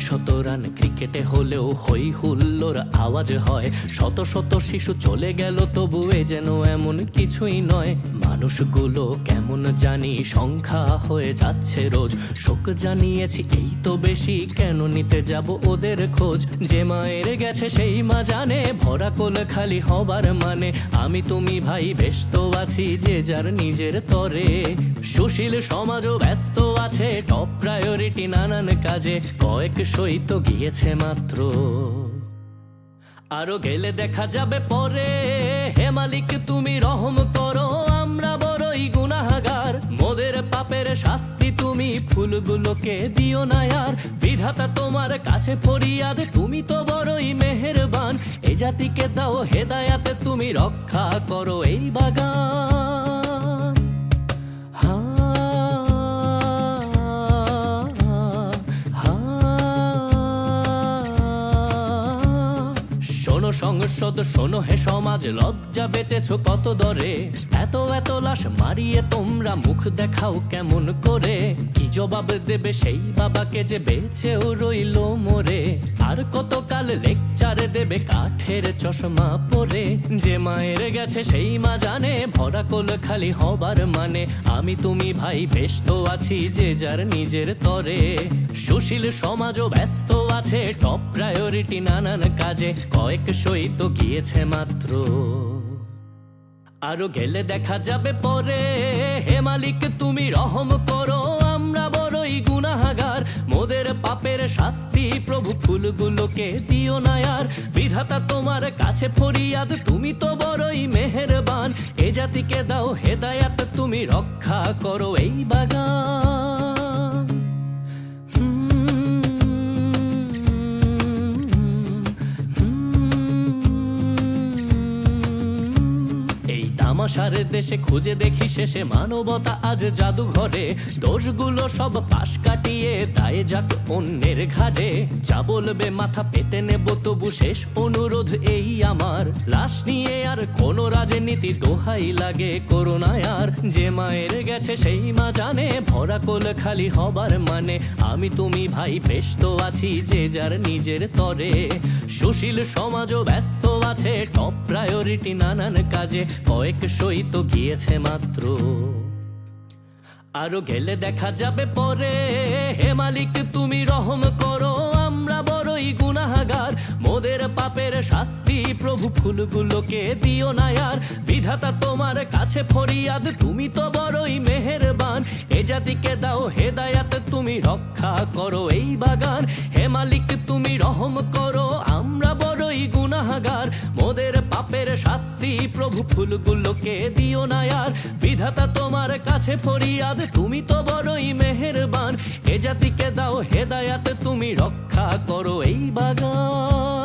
শত রান ক্রিকেটে হলেও হই হুল্লোর আওয়াজ হয়। শত শত শিশু চলে গেল তবু এ যেন এমন কিছুই নয়। মানুষগুলো কেমন জানি সংখ্যা হয়ে যাচ্ছে রোজ। শোক জানিয়েছি এই তো বেশি, কেন নিতে যাব ওদের খোঁজ। যে মায়ের গেছে সেই মা জানে, ভরা কোল খালি হবার মানে। আমি তুমি ভাই বেশ তো আছি যে যার নিজের তরে। সুশীল সমাজও ব্যস্ত আছে, টপ প্রায়োরিটি নানান কাজে। কয়েক সই তো গিয়েছে মাত্র, আরো গেলে দেখা যাবে পরে। হে মালিক তুমি রহম করো, আমরা বড়ই গুনাহগার। মোদের পাপের শাস্তি তুমি ফুলগুলোকে দিও না আর। বিধাতা তোমার কাছে ফরিয়াদ, তুমি তো বড়ই মেহেরবান। এ জাতিকে দাও হেদায়াত, তুমি রক্ষা করো এই বাগান। শোনো সংসদ শোনো হে সমাজ, লজ্জা বেচেছো কত দরে। এত এত লাশ মারিয়ে তোমরা মুখ দেখাও কেমন করে। কি জবাব দেবে সেই বাবাকে যে বেঁচেও রইল মরে। আর কতকাল লেকচারে দেবে কাঠের চশমা পরে। যে মায়ের গেছে সেই মা জানে, ভরা কোল খালি হবার মানে। আমি তুমি ভাই বেশ তো আছি যে যার নিজের তরে। সুশীল সমাজও ব্যস্ত আছে, টপ প্রায়োরিটি নানান কাজে। কয়েক সই তো গিয়েছে মাত্র, আরো গেলে দেখা যাবে পরে। হে মালিক তুমি রহম করো, আমরা বড়ই গুনাহগার। মোদের পাপের শাস্তি প্রভু ফুলগুলোকে দিও না আর। বিধাতা তোমার কাছে ফরিয়াদ, তুমি তো বড়ই মেহেরবান। এ জাতিকে দাও হেদায়াত, তুমি রক্ষা করো এই বাগান। তামাশার দেশে খুঁজে দেখি শেষে মানবতা আজ জাদুঘরে। দোষগুলো সব পাশ কাটিয়ে দায়ে যাক অন্যের ঘাড়ে। যা বলবে মাথা পেতে নেব তবু শেষ অনুরোধ এই আমার। লাশ নিয়ে আর কোনো রাজনীতি দোহাই লাগে করোনা আর। যে মায়ের গেছে সেই মা জানে, ভরা কোল খালি হবার মানে। আমি তুমি ভাই বেশ তো আছি যে যার নিজের তরে। সুশীল সমাজও ব্যস্ত আছে, টপ প্রায়োরিটি নানান কাজে। কয়েক সই তো গিয়েছে মাত্র, আরো গেলে দেখা যাবে পরে। হে মালিক তুমি রহম করো, আমরা বড়ই গুনাহগার। মোদের পাপের শাস্তি প্রভু ফুলগুলোকে দিও না আর। বিধাতা তোমার কাছে ফরিয়াদ, তুমি তো বড়ই মেহেরবান। এ জাতিকে দাও হেদায়াত, তুমি রক্ষা করো এই বাগান। হে মালিক তুমি রহম করো, আমরা বড়ই গুনাহগার। মোদের পাপের শাস্তি প্রভু ফুলগুলোকে দিও না আর। বিধাতা তোমার কাছে ফরিয়াদ, তুমি তো বড়ই মেহেরবান। এ জাতিকে দাও হেদায়াত, তুমি রক্ষা করো এই বাগান।